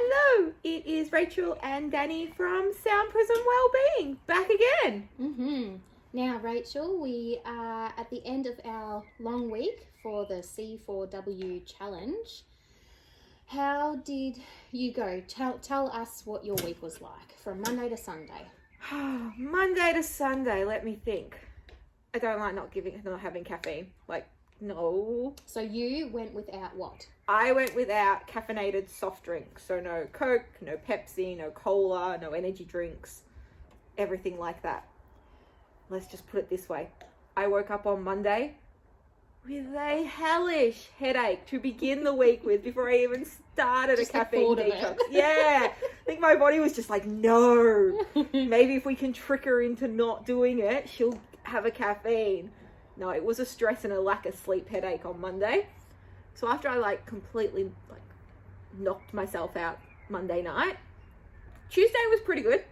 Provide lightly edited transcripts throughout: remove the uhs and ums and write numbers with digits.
Hello, it is Rachel and Danny from Sound Prism Wellbeing, back again. Now, Rachel, we are at the end of our long week for the C4W challenge. How did you go? Tell us what your week was like from Monday to Sunday. Monday to Sunday, let me think. I don't like not having caffeine. No. So you went without what? I went without caffeinated soft drinks. So no Coke, no Pepsi, no cola, no energy drinks, everything like that. Let's just put it this way. I woke up on Monday with a hellish headache to begin the week with before I even started Just a caffeine the thought of detox. it. Yeah. I think my body was just like, no. Maybe if we can trick her into not doing it, she'll have a caffeine. No, it was a stress and a lack of sleep headache on Monday. So after I completely knocked myself out Monday night, Tuesday was pretty good.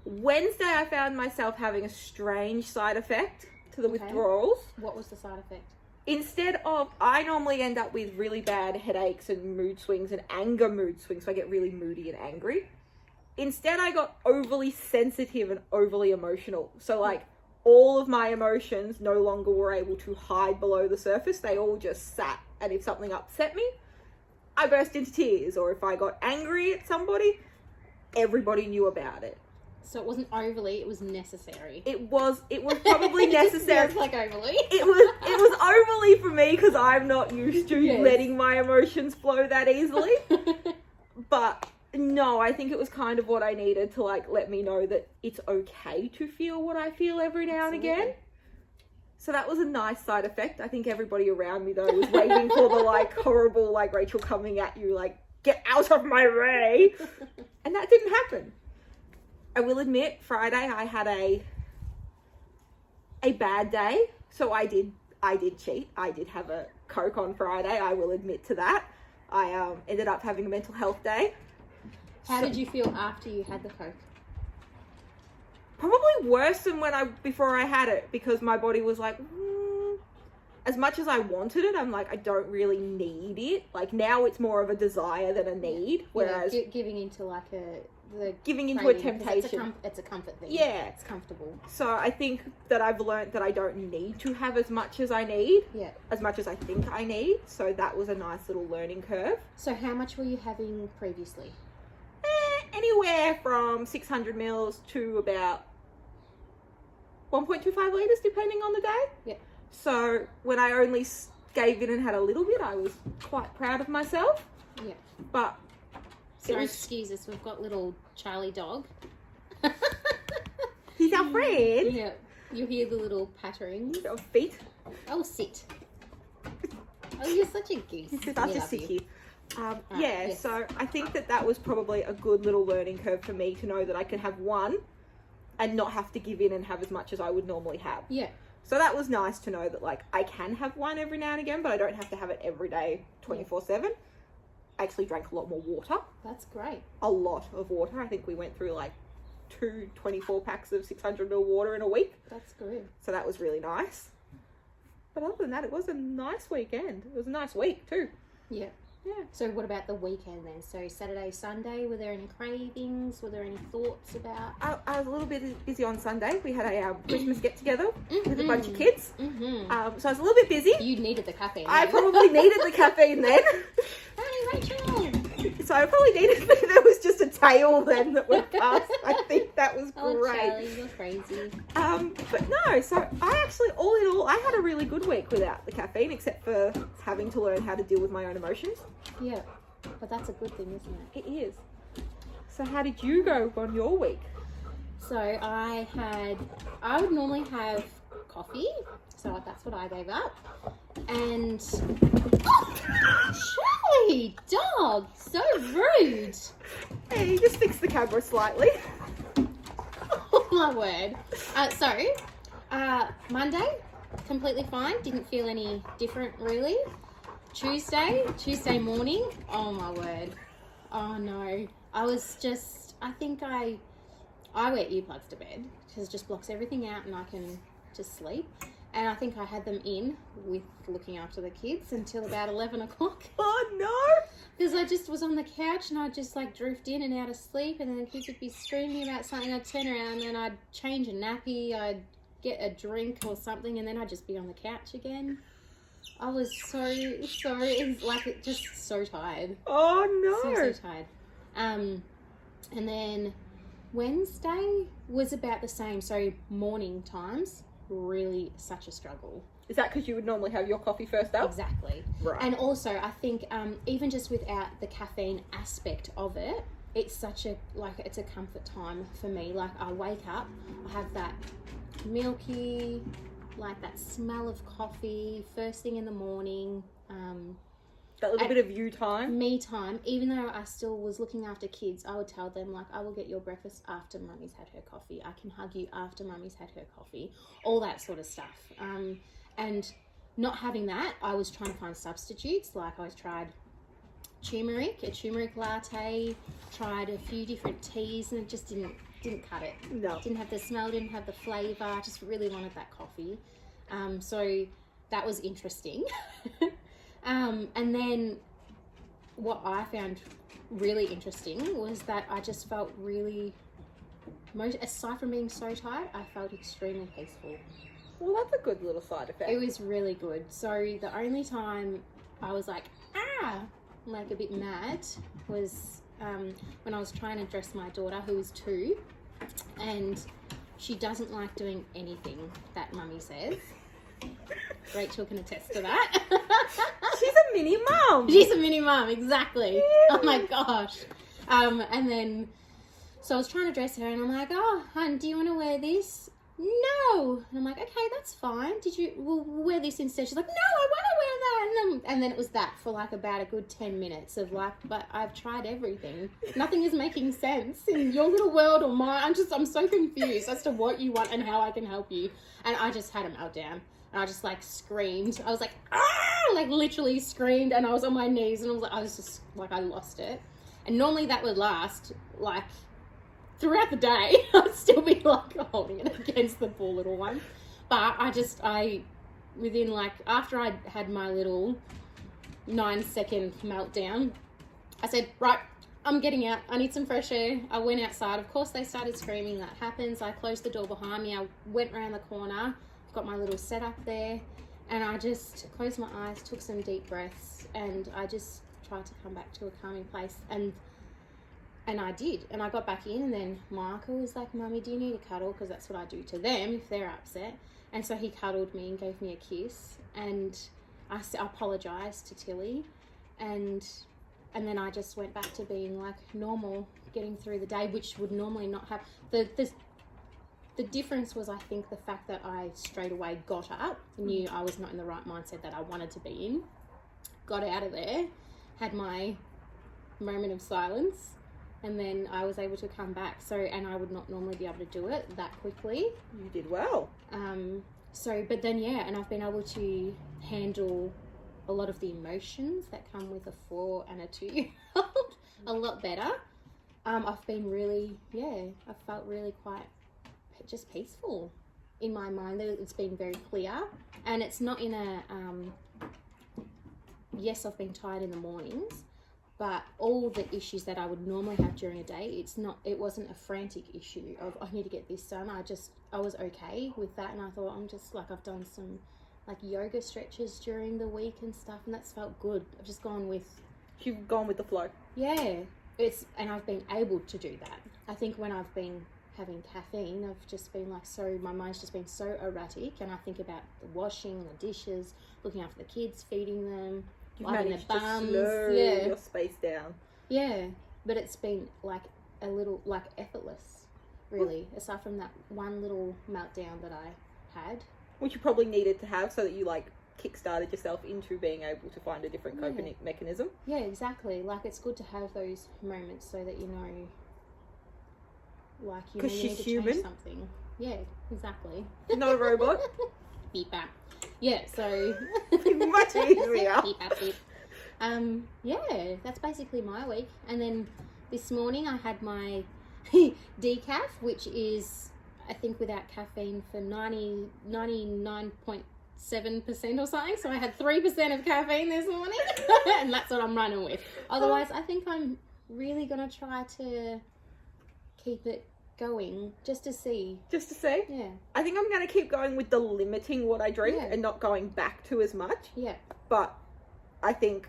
Wednesday I found myself having a strange side effect to the withdrawals. What was the side effect? Instead of, I normally end up with really bad headaches and mood swings and anger mood swings, so I get really moody and angry. Instead I got overly sensitive and overly emotional. So all of my emotions no longer were able to hide below the surface. They all just sat. And if something upset me, I burst into tears. Or if I got angry at somebody, everybody knew about it. So it wasn't overly, it was necessary. It was probably necessary. It sounds like overly. It was overly for me because I'm not used to letting my emotions flow that easily. But no, I think it was kind of what I needed to let me know that it's okay to feel what I feel every now and again. So that was a nice side effect. I think everybody around me though was waiting for the horrible Rachel coming at you get out of my way. And that didn't happen. I will admit Friday I had a bad day. So I did cheat. I did have a Coke on Friday. I will admit to that. I ended up having a mental health day. How did you feel after you had the Coke? Probably worse than before I had it, because my body was as much as I wanted it, I'm I don't really need it. Now it's more of a desire than a need. Whereas giving into giving into a temptation. It's a comfort thing. Yeah. It's comfortable. So I think that I've learned that I don't need to have as much as I need. Yeah. As much as I think I need. So that was a nice little learning curve. So how much were you having previously? Anywhere from 600 mils to about 1.25 litres, depending on the day. Yeah. So when I only gave in and had a little bit, I was quite proud of myself. Yeah. But sorry, excuse us, we've got little Charlie dog. He's our friend. Yeah. You hear the little pattering. Of feet. Oh, sit. Oh, you're such a goose. I'll just sit here. Yes. So I think that was probably a good little learning curve for me to know that I could have one and not have to give in and have as much as I would normally have. Yeah. So that was nice to know that I can have one every now and again, but I don't have to have it every day 24/7. I actually drank a lot more water. That's great. A lot of water. I think we went through 2 24 packs of 600 ml water in a week. That's good. So that was really nice. But other than that, it was a nice weekend. It was a nice week too. Yeah. Yeah. So what about the weekend then? So Saturday, Sunday, were there any cravings? Were there any thoughts about? I was a little bit busy on Sunday. We had a Christmas get-together with a bunch of kids. So I was a little bit busy. You needed the caffeine. I probably needed the caffeine then. Hey, Rachel! So I probably needed, there was just a tail then that went past. I think that was great. Oh, Charlie, you're crazy. But no, so I actually, all in all, I had a really good week without the caffeine, except for having to learn how to deal with my own emotions. Yeah, but that's a good thing, isn't it? It is. So how did you go on your week? So I would normally have coffee, so that's what I gave up. And Charlie, dog, so rude. Hey, you just fixed the camera slightly. Oh my word. Monday, completely fine. Didn't feel any different really. Tuesday morning, oh my word. Oh no. I think I wear earplugs to bed because it just blocks everything out and I can just sleep. And I think I had them in with looking after the kids until about 11 o'clock. Oh no! Because I just was on the couch and I'd just like drift in and out of sleep, and then he would be screaming about something. I'd turn around and I'd change a nappy, I'd get a drink or something, and then I'd just be on the couch again. I was just so tired. Oh no. So tired. And then Wednesday was about the same. So morning times, really such a struggle. Is that because you would normally have your coffee first up? Exactly. Right. And also, I think even just without the caffeine aspect of it, it's such a, it's a comfort time for me. Like, I wake up, I have that milky, like that smell of coffee first thing in the morning. That little bit of you time. Me time. Even though I still was looking after kids, I would tell them, like, I will get your breakfast after Mummy's had her coffee. I can hug you after Mummy's had her coffee. All that sort of stuff. And not having that, I was trying to find substitutes. Like, I tried a turmeric latte, tried a few different teas, and it just didn't cut it. No. Didn't have the smell, didn't have the flavour. I just really wanted that coffee. So that was interesting. And then what I found really interesting was that I just felt really, aside from being so tired, I felt extremely peaceful. Well, that's a good little side effect. It was really good. So the only time I was like a bit mad was when I was trying to dress my daughter, who is 2, and she doesn't like doing anything that Mummy says. Rachel can attest to that. She's a mini mum. She's a mini mum, exactly. Yeah. Oh my gosh. And then, so I was trying to dress her, and I'm like, oh, hon, do you want to wear this? No. And I'm like, okay, that's fine. We'll wear this instead. She's like, no, I want to wear that. And then it was that for like about a good 10 minutes of like, but I've tried everything. Nothing is making sense in your little world or mine. I'm so confused as to what you want and how I can help you. And I just had a meltdown. And I just like screamed. I was like, like literally screamed, and I was on my knees, and I was just like, I lost it. And normally that would last like throughout the day. I'd still be like holding it against the poor little one. But within like, after I had my little 9-second meltdown, I said, right, I'm getting out. I need some fresh air. I went outside. Of course, they started screaming. That happens. I closed the door behind me. I went around the corner, got my little setup there, and I just closed my eyes, took some deep breaths, and I just tried to come back to a calming place. And I did. And I got back in, and then Michael was like, Mummy, do you need a cuddle? Because that's what I do to them if they're upset. And so he cuddled me and gave me a kiss, and I apologised to Tilly, and then I just went back to being like normal, getting through the day, which would normally not have. The difference was, I think, the fact that I straight away got up, knew I was not in the right mindset that I wanted to be in, got out of there, had my moment of silence, and then I was able to come back. So, and I would not normally be able to do it that quickly. You did well. But then, yeah, and I've been able to handle a lot of the emotions that come with a 4 and a 2-year-old a lot better. I've been really, I felt really quite just peaceful in my mind. It's been very clear, and it's not in a, yes, I've been tired in the mornings, but all the issues that I would normally have during a day, it wasn't a frantic issue of, I need to get this done. I was okay with that, and I thought, I've done some like yoga stretches during the week and stuff, and that's felt good. I've just gone with... You've gone with the flow. Yeah. And I've been able to do that. I think when I've been having caffeine, I've just been like, my mind's just been so erratic, and I think about the washing, the dishes, looking after the kids, feeding them, wiping their bums. To slow your space down. Yeah, but it's been like a little like effortless, really, aside from that one little meltdown that I had. Which you probably needed to have so that you like kick-started yourself into being able to find a different coping mechanism. Yeah, exactly. Like, it's good to have those moments so that you know, like, you need to change something. Yeah, exactly. Not a robot. Beep bap. Yeah, so much easier. Beep bap beep. Yeah, that's basically my week. And then this morning I had my decaf, which is, I think, without caffeine for 99.7% 7% or something. So I had 3% of caffeine this morning, and that's what I'm running with. Otherwise, I think I'm really going to try to keep it going just to see. Just to see? Yeah. I think I'm going to keep going with the limiting what I drink Yeah. and not going back to as much. Yeah. But I think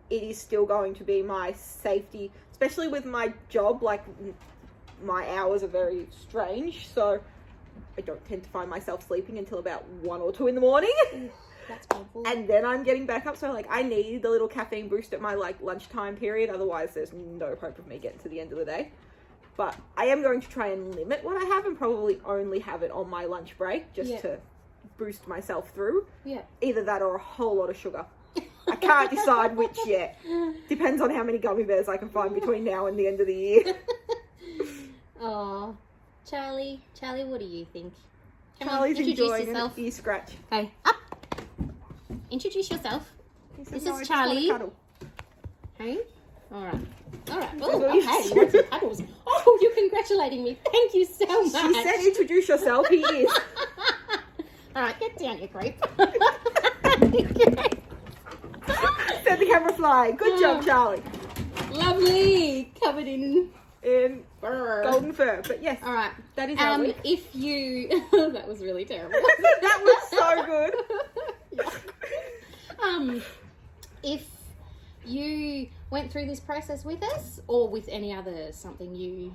it is still going to be my safety, especially with my job. Like, my hours are very strange, so I don't tend to find myself sleeping until about 1 or 2 in the morning. That's painful. And then I'm getting back up, so like I need the little caffeine boost at my like lunchtime period, otherwise there's no hope of me getting to the end of the day. But I am going to try and limit what I have and probably only have it on my lunch break just to boost myself through. Yeah. Either that or a whole lot of sugar. I can't decide which yet. Depends on how many gummy bears I can find between now and the end of the year. Oh, Charlie, what do you think? Charlie's introduce enjoying yourself. an ear scratch. Okay, up. Introduce yourself. This is Charlie. Hey. All right. Oh, okay. You want some cuddles? Oh, you're congratulating me. Thank you so much. She said, "Introduce yourself." He is. All right, get down, you creep. Set the camera flying. Good job, Charlie. Lovely. Covered in fur. Golden fur. But yes, all right. That is our week. If you... that was really terrible. That was so good. If you went through this process with us or with any other something you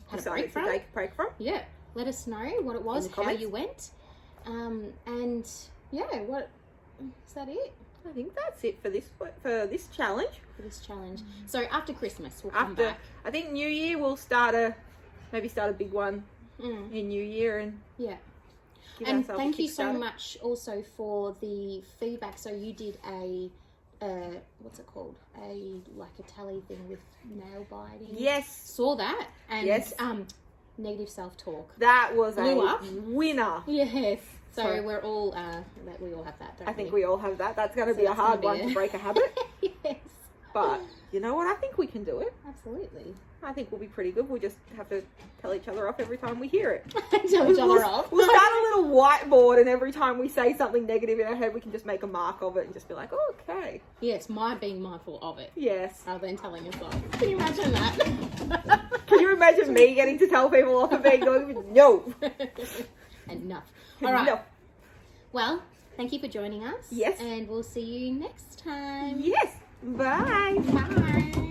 had a break from, take a break from, yeah, let us know what it was, how you went, and yeah, what is that it? I think that's it for this challenge. For this challenge. So after Christmas, we'll come back. I think New Year we'll start a big one in New Year and and thank you so much also for the feedback. So you did a what's it called? A tally thing with nail biting. Yes. Saw that. And negative self-talk. That was Blew a up. winner. Yes. So we're all we all have that, don't we? I think we all have that. That's going to be a hard one to break a habit. Yes. But you know what? I think we can do it. Absolutely. I think we'll be pretty good. We'll just have to tell each other off every time we hear it. Tell each other off. We'll start a little whiteboard, and every time we say something negative in our head, we can just make a mark of it and just be like, oh, okay. Yes, being mindful of it. Yes. Rather than telling us off. Can you imagine that? Can you imagine me getting to tell people off and being going, no. Enough. All right. No. Well, thank you for joining us. Yes. And we'll see you next time. Yes. Bye. Bye.